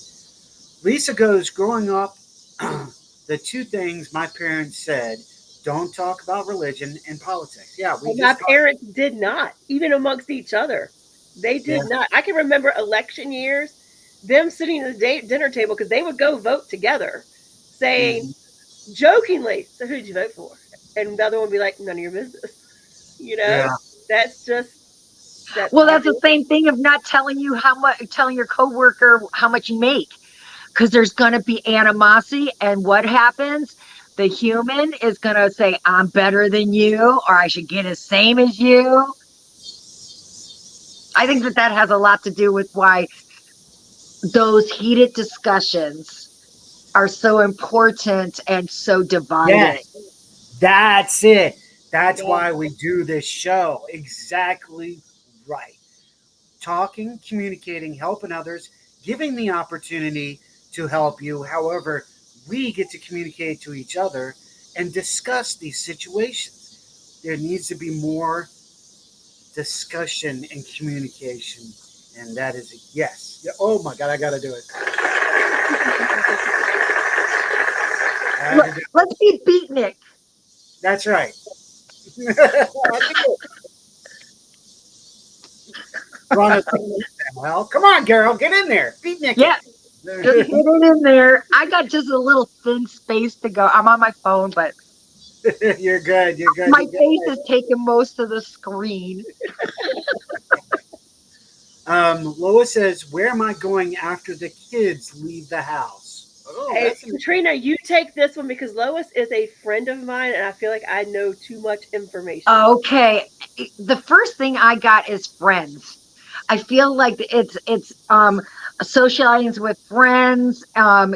Lisa goes, growing up, the two things my parents said, don't talk about religion and politics. Yeah, my parents did not, even amongst each other. They did not. I can remember election years, them sitting at the dinner table because they would go vote together, saying jokingly, "So who did you vote for?" And the other one would be like, "None of your business." You know, Yeah. that's just that's Well, how that's it the is. same thing of not telling you how much, telling your coworker how much you make, because there's going to be animosity. And what happens? The human is going to say, I'm better than you, or I should get the same as you. I think that that has a lot to do with why those heated discussions are so important and so dividing. Yes. That's it. That's Yeah. why we do this show. Exactly right. Talking, communicating, helping others, giving the opportunity to help you. However, we get to communicate to each other and discuss these situations. There needs to be more discussion and communication. And that is a yes. Yeah, oh my God, I got to do it. I had to do it. Let's be beatnik. That's right. I do. Rhonda's like, well, come on, girl, get in there. Beat Nikki. Yeah, just get it in there. I got just a little thin space to go. I'm on my phone, but You're good. You're good. my You're face good. is taking most of the screen. Lois says, where am I going after the kids leave the house? Oh, Hey, that's an Katrina, you take this one because Lois is a friend of mine, and I feel like I know too much information. Okay. The first thing I got is friends. I feel like it's socializing with friends.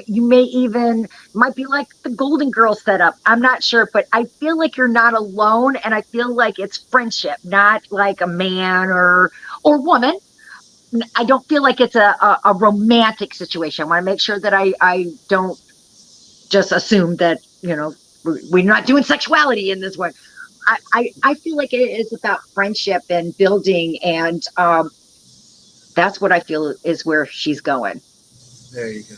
You may even might be like the Golden Girls setup. I'm not sure, but I feel like you're not alone, and I feel like it's friendship, not like a man or woman. I don't feel like it's a romantic situation. I want to make sure that I don't just assume that, we're not doing sexuality in this one. I feel like it is about friendship and building, and that's what I feel is where she's going. there you go.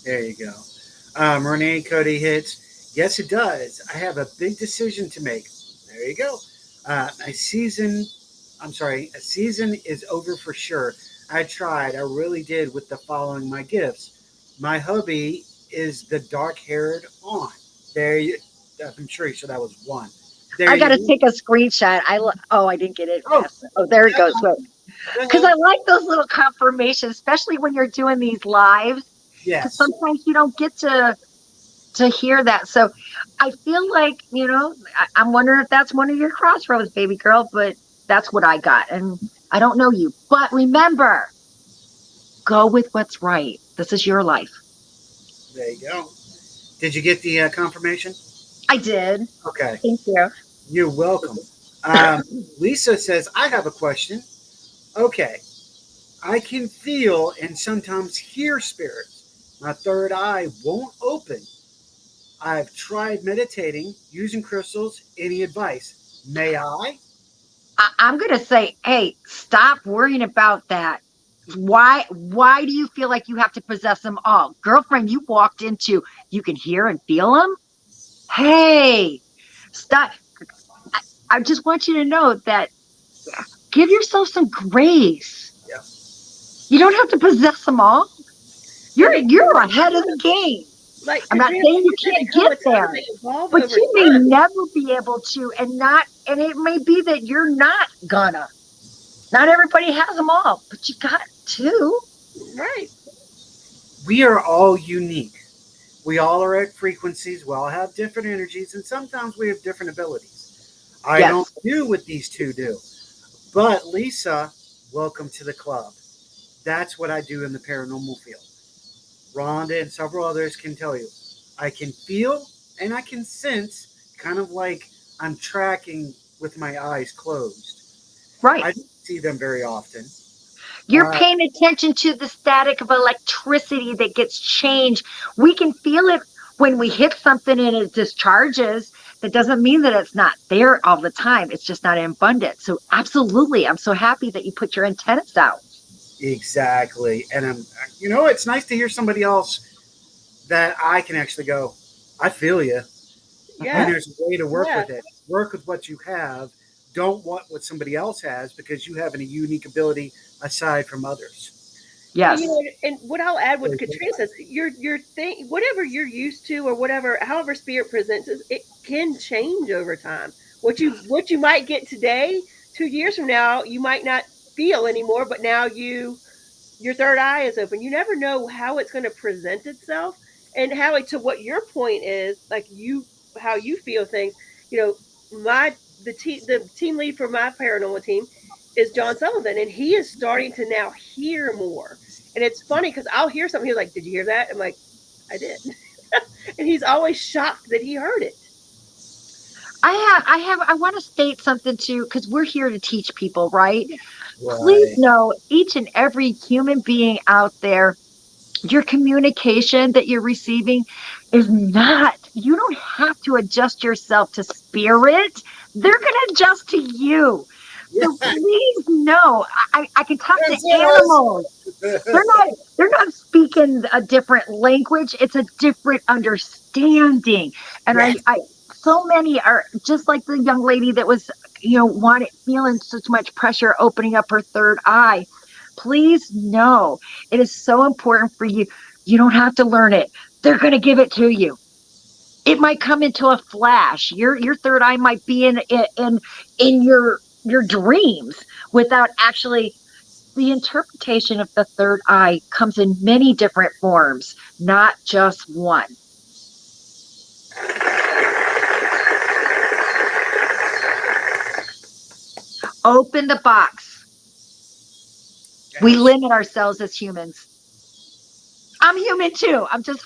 There you go. Renee Cody hits. Yes, it does. I have a big decision to make. There you go. A season, I'm sorry, a season is over for sure. I tried. I really did with the following my gifts. My hubby is the dark haired on. There you, I'm sure so that was one. There I got you to go. take a screenshot. Oh, I didn't get it Oh, fast. Oh, there it goes. go Because ahead. I like those little confirmations, especially when you're doing these lives, because Yes. sometimes you don't get to hear that. So I feel like, I'm wondering if that's one of your crossroads, baby girl, but that's what I got. And I don't know you. But remember, go with what's right. This is your life. There you go. Did you get the confirmation? I did. Okay. Thank you. You're welcome. Lisa says, I have a question. Okay. I can feel and sometimes hear spirits. My third eye won't open. I've tried meditating, using crystals. Any advice? May I? I'm going to say, hey, stop worrying about that. Why do you feel like you have to possess them all? Girlfriend, you walked into, you can hear and feel them. Hey, stop. I just want you to know that give yourself some grace. Yeah. You don't have to possess them all. You're Right. you're ahead of the game. Like I'm not Katrina, saying you you said they can't come get with time, there, they evolve but over you may time. never be able to, and it may be that you're not gonna. Not everybody has them all, but you got to. Right. We are all unique. We all are at frequencies. We all have different energies, and sometimes we have different abilities. I don't Yes. do what these two do. But Lisa, welcome to the club. That's what I do in the paranormal field. Rhonda and several others can tell you. I can feel and I can sense, kind of like I'm tracking with my eyes closed. Right. I don't see them very often. You're Uh, paying attention to the static of electricity that gets changed. We can feel it when we hit something and it discharges. That doesn't mean that it's not there all the time. It's just not in abundance. So, absolutely. I'm so happy that you put your antennas out. exactly. And it's nice to hear somebody else that I can actually go, I feel you. And Yeah. there's a way to work Yeah. with it. Work with what you have. Don't want what somebody else has because you have a unique ability aside from others. And Yes. and what I'll add what Katrina says, your whatever you're used to or whatever, however spirit presents us, it can change over time. what you might get today, 2 years from now, you might not feel anymore, but now your third eye is open. You never know how it's going to present itself, and how it, to what your point is, like you, how you feel things. You know, my the team lead for my paranormal team is John Sullivan, and he is starting to now hear more. And it's funny because I'll hear something. He's like, "Did you hear that?" I'm like, "I did," and he's always shocked that he heard it. I want to state something too, because we're here to teach people, right? Please Right. know, each and every human being out there, your communication that you're receiving is not, you don't have to adjust yourself to spirit. They're going to adjust to you. Yeah. So please know, I can talk to That's us. animals. They're not speaking a different language. It's a different understanding. And Yes. so many are just like the young lady that was, feeling such much pressure opening up her third eye. Please know, it is so important for you. You don't have to learn it. They're going to give it to you. It might come into a flash. Your third eye might be in your dreams without actually. The interpretation of the third eye comes in many different forms, not just one. Open the box. We limit ourselves as humans. I'm human too. I just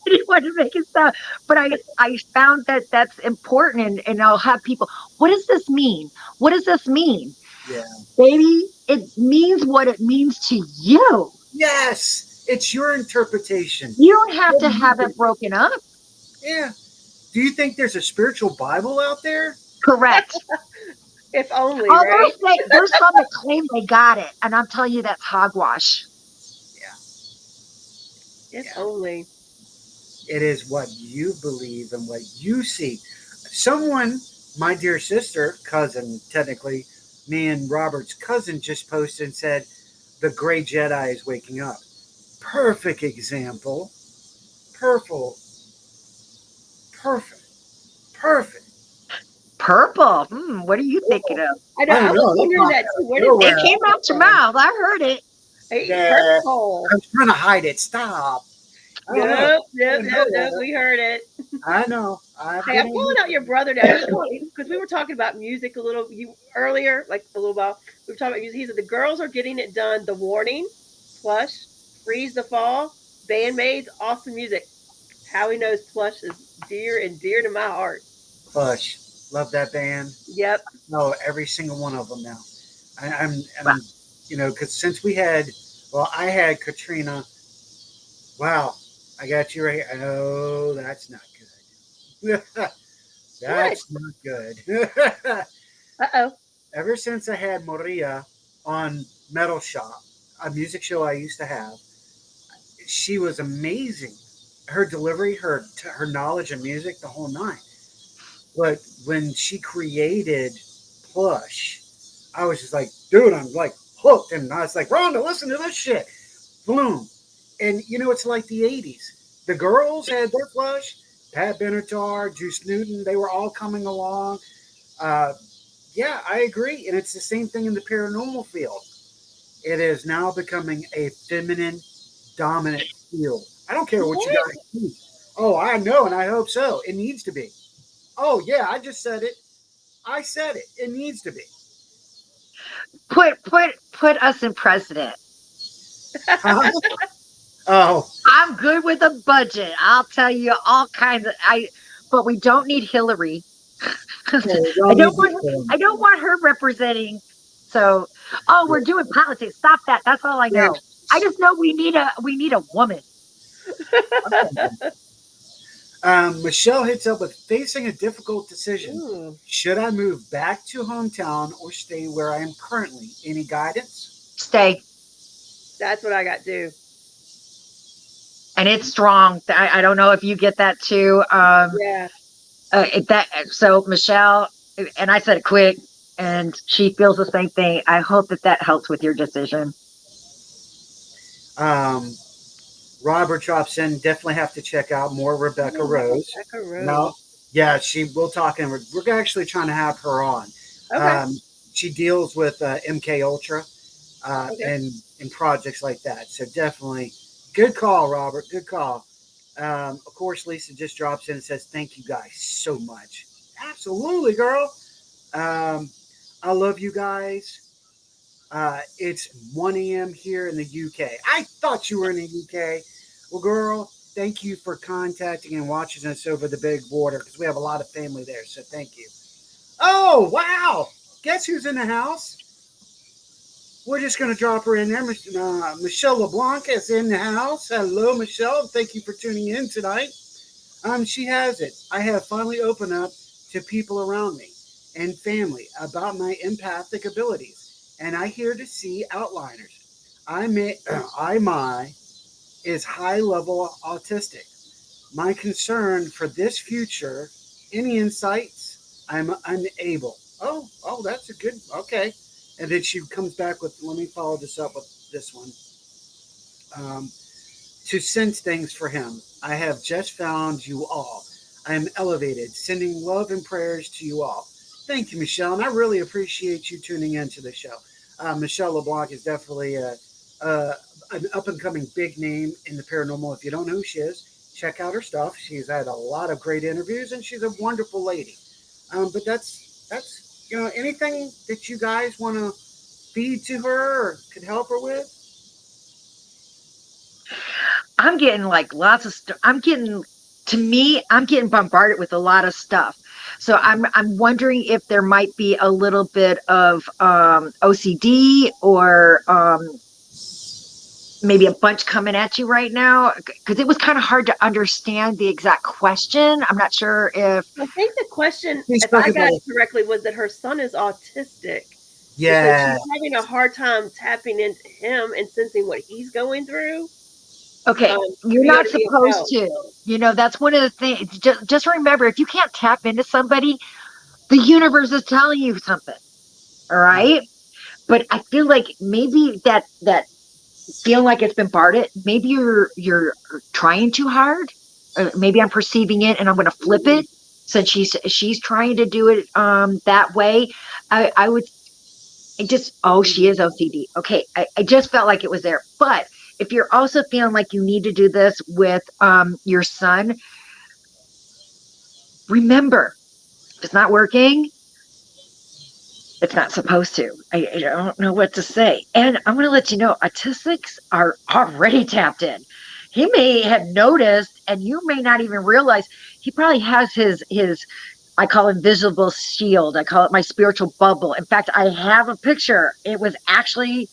didn't want to make it sound, but I found that that's important, and I'll have people, what does this mean? What does this mean? Yeah. Baby, it means what it means to you. Yes. It's your interpretation. You don't have What to do you have it think? broken up. Yeah. Do you think there's a spiritual Bible out there? Correct. If only, Oh, right? there's some that claim they got it, and I'm telling you that's hogwash. Yeah. If Yeah. only. It is what you believe and what you see. Someone, my dear sister, cousin, technically, me and Robert's cousin just posted and said, the gray Jedi is waking up. Perfect example. Purple. Perfect. Perfect. Purple. What are you thinking of? I know. I I don't was know. That's wondering not that too. What is It nowhere. came out your mouth. I heard it. Yeah. purple? I was trying to hide it. Stop. I don't know. Nope, I nope, didn't nope, know nope. that. We heard it. I know. I've Hey, been I'm in calling this. out your brother now. Because we were talking about music a little you earlier, like a little while. We were talking about music. He said the girls are getting it done. The Warning, Plush, Freeze the Fall, Bandmaids, awesome music. Howie knows Plush is dear and dear to my heart. Push. Love that band. Yep. Know every single one of them now. Wow. I'm because since we had, well, I had Katrina. Wow, I got you right here. Oh, that's not good. What? That's not good. Uh-oh. Ever since I had Maria on Metal Shop, a music show I used to have, she was amazing. Her delivery, her knowledge of music, the whole nine. But when she created Plush, I was just like, dude, I'm like hooked. And I was like, Rhonda, listen to this shit. Bloom. And it's like the 80s. The girls had their Plush, Pat Benatar, Juice Newton, they were all coming along. Uh, yeah, I agree. And it's the same thing in the paranormal field. It is now becoming a feminine dominant field. I don't care what you What? guys think. Oh, I know, and I hope so. It needs to be. Oh, yeah, I just said it. I said it. It needs to be. Put us in precedent. Huh? Oh, I'm good with a budget. I'll tell you all kinds of but we don't need Hillary. okay, I y'all don't need want to. I don't want her representing. So, oh, we're doing politics. Stop that. That's all I Yeah. know. I just know we need a woman. Michelle hits up with facing a difficult decision. Ooh. Should I move back to hometown or stay where I am currently? Any guidance? Stay. That's what I got too. And it's strong. I don't know if you get that too. Yeah. So Michelle, and I said it quick, and she feels the same thing. I hope that helps with your decision. Um, Robert drops in. Definitely have to check out more Rebecca Ooh, Rose. Rebecca Now, Rose. Yeah, we'll talk, and we're actually trying to have her on. Okay. She deals with MK Ultra Okay. and projects like that. So definitely, good call, Robert. Good call. Of course, Lisa just drops in and says, "Thank you guys so much." Absolutely, girl. Um, I love you guys. It's 1 a.m. here in the UK. I thought you were in the UK. Well, girl, thank you for contacting and watching us over the big border because we have a lot of family there. So thank you. Oh, wow. Guess who's in the house? We're just going to drop her in there. Michelle LeBlanc is in the house. Hello, Michelle. Thank you for tuning in tonight. She has it. I have finally opened up to people around me and family about my empathic abilities, and I hear to see outliners. I is high level autistic. My concern for this future, any insights? I'm unable. Oh, that's a good, okay. And then she comes back with, let me follow this up with this one. Um, to sense things for him. I have just found you all. I am elevated, sending love and prayers to you all. Thank you, Michelle, and I really appreciate you tuning into the show. Michelle LeBlanc is definitely an up and coming big name in the paranormal. If you don't know who she is, check out her stuff. She's had a lot of great interviews, and she's a wonderful lady. But that's anything that you guys want to feed to her or could help her with. I'm getting like lots of stuff. I'm getting bombarded with a lot of stuff. So I'm wondering if there might be a little bit of OCD or maybe a bunch coming at you right now, because it was kind of hard to understand the exact question. I'm not sure if I think the question, Please if I talk got about it correctly, was that her son is autistic. And so yeah. she's having a hard time tapping into him and sensing what he's going through. okay, you're You know, not to be of supposed help. to. That's one of the things. Just remember, if you can't tap into somebody, the universe is telling you something. All right. But I feel like maybe that feel like it's been bombarded. Maybe you're trying too hard. Maybe I'm perceiving it, and I'm going to flip it. Since she's trying to do it that way, I would she is OCD. Okay, I just felt like it was there. But if you're also feeling like you need to do this with your son, remember, if it's not working, it's not supposed to. I don't know what to say. And I'm going to let you know, autistics are already tapped in. He may have noticed, and you may not even realize he probably has his I call it invisible shield. I call it my spiritual bubble. In fact, I have a picture. It was actually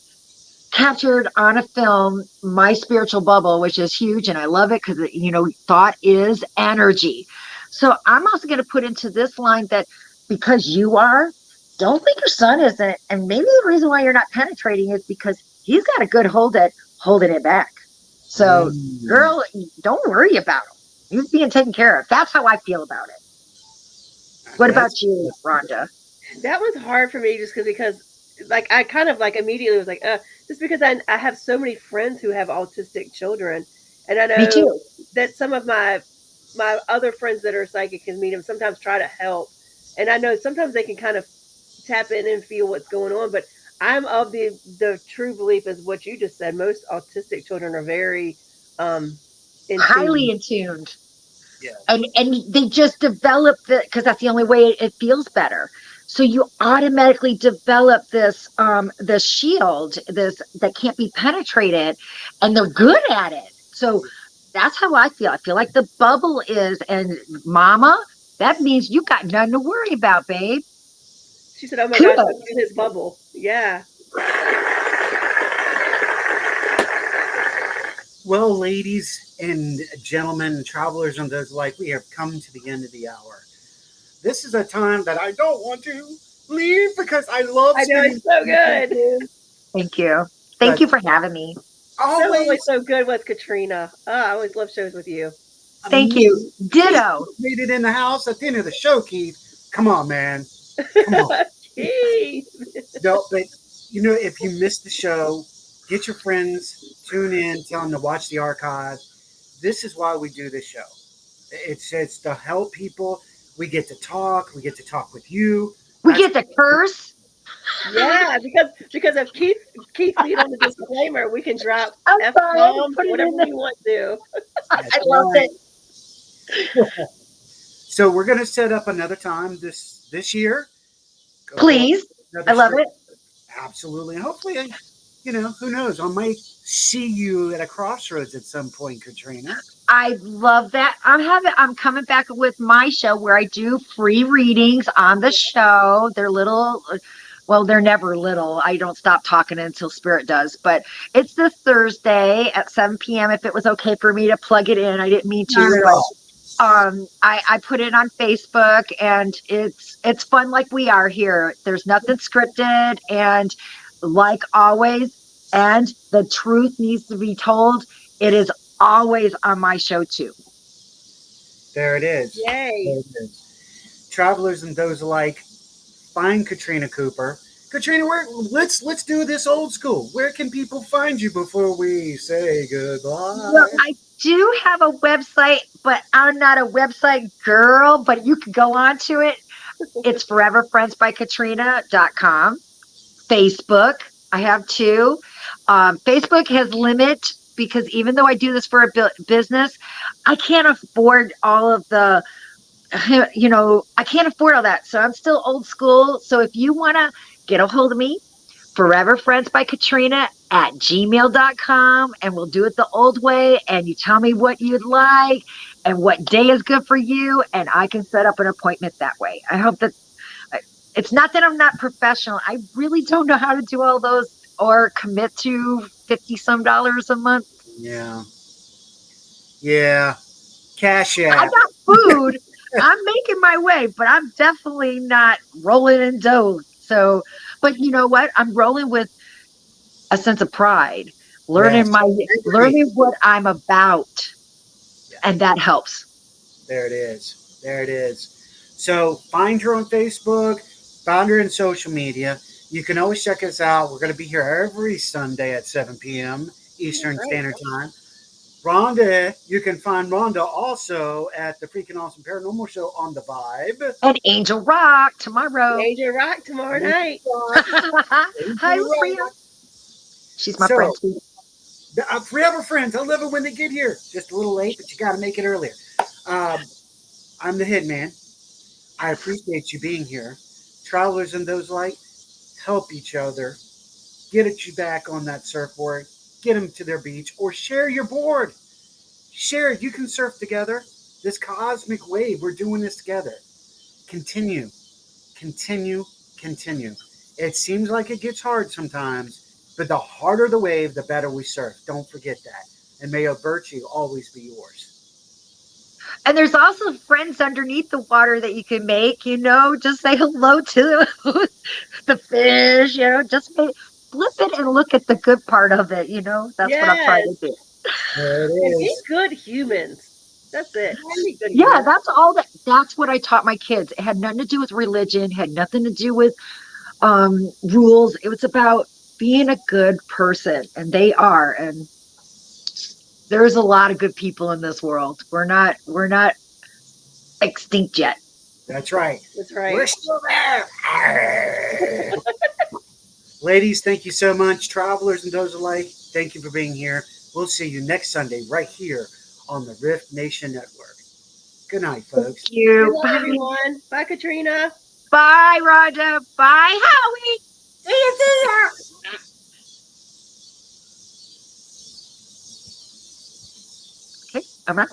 captured on a film, my spiritual bubble, which is huge, and I love it because thought is energy. So I'm also going to put into this line that because you are, don't think your son isn't, and maybe the reason why you're not penetrating is because he's got a good hold at holding it back. So, Mm. girl, don't worry about him. He's being taken care of. That's how I feel about it. What That's about you, Rhonda? That was hard for me just because like I kind of like immediately was like, just because I have so many friends who have autistic children, and I Me know too. that some of my other friends that are psychic and medium sometimes try to help, and I know sometimes they can kind of tap in and feel what's going on, but I'm of the true belief is what you just said. Most autistic children are very um in tune. Highly in tuned. yeah. And they just develop the because that's the only way it feels better. So you automatically develop this shield, this that can't be penetrated, and they're good at it. So that's how I feel. I feel like the bubble is, and mama, that means you got nothing to worry about, babe. She said, "Oh my gosh, I'm Kudos. in his bubble." Yeah. Well, ladies and gentlemen, travelers and those alike, we have come to the end of the hour. This is a time that I don't want to leave because I love I know spending it's so time with good. you. Thank you. Thank But you for having me. Show's always always so good with Katrina. Oh, I always love shows with you. Thank you. Keith Ditto. made it in the house at the end of the show, Keith. Come on, man. Come on. Keith. No, but if you missed the show, get your friends, tune in, tell them to watch the archive. This is why we do this show. It's to help people We get to talk. We get to talk with you. We That's get to curse. Yeah, because if Keith lead on the disclaimer, we can drop I'm F sorry, I had to bombs, put it whatever in there. we want to. that's I love right. it. So we're gonna set up another time this year. Go Please. another I love stream. it. Absolutely, and hopefully, who knows? I might see you at a crossroads at some point, Katrina. I love that. I'm coming back with my show where I do free readings on the show. They're little, well, they're never little. I don't stop talking until Spirit does. But it's this Thursday at 7 p.m. If it was okay for me to plug it in, I didn't mean Not to, at but all. I put it on Facebook, and it's fun like we are here. There's nothing scripted, and like always, and the truth needs to be told. It is always on my show too. There it is. Yay. There it is. Travelers and those alike, find Katrina Cooper. Katrina, let's do this old school. Where can people find you before we say goodbye? Well, I do have a website, but I'm not a website girl, but you can go on to it. It's foreverfriendsbykatrina.com. Facebook, I have two. Facebook has limit because even though I do this for a business, I can't afford all of the, I can't afford all that. So I'm still old school. So if you want to get a hold of me, foreverfriendsbykatrina@gmail.com, and we'll do it the old way. And you tell me what you'd like and what day is good for you, and I can set up an appointment that way. I hope that it's not that I'm not professional. I really don't know how to do all those or commit to 50 some dollars a month. Yeah, yeah. Cash I app. got food. I'm making my way, but I'm definitely not rolling in dough. So, but you know what? I'm rolling with a sense of pride, Yes. Integrity. learning what I'm about, and Yes. that helps. There it is. There it is. So find her on Facebook, find her in social media. You can always check us out. We're going to be here every Sunday at 7 p.m. Eastern Right. Standard Time. Rhonda, you can find Rhonda also at the Freaking Awesome Paranormal Show on the Vibe. And Angel Rock tomorrow. Angel Rock tomorrow night. Hi, Priya. She's my friend So, too. forever friends, I love it when they get here. Just a little late, but you got to make it earlier. I'm the Hitman. I appreciate you being here. Travelers and those like, help each other. Get you back on that surfboard. Get them to their beach or share your board. Share it. You can surf together. This cosmic wave, we're doing this together. Continue, continue, continue. It seems like it gets hard sometimes, but the harder the wave, the better we surf. Don't forget that. And may your virtue always be yours. And there's also friends underneath the water that you can make, just say hello to the fish, flip it and look at the good part of it, That's what I'm trying to Yes. do. There it And be is. good humans. That's it. Be good Yeah, humans. that's what I taught my kids. It had nothing to do with religion, had nothing to do with rules. It was about being a good person, and they are. And there's a lot of good people in this world. We're not extinct yet. That's right. That's We're right. still there. Ladies, thank you so much. Travelers and those alike, thank you for being here. We'll see you next Sunday right here on the Rift Nation Network. Good night, folks. Thank you. Good night, everyone. Bye, Katrina. Bye, Rhonda. Bye, Howie. See you. Okay, I'm out.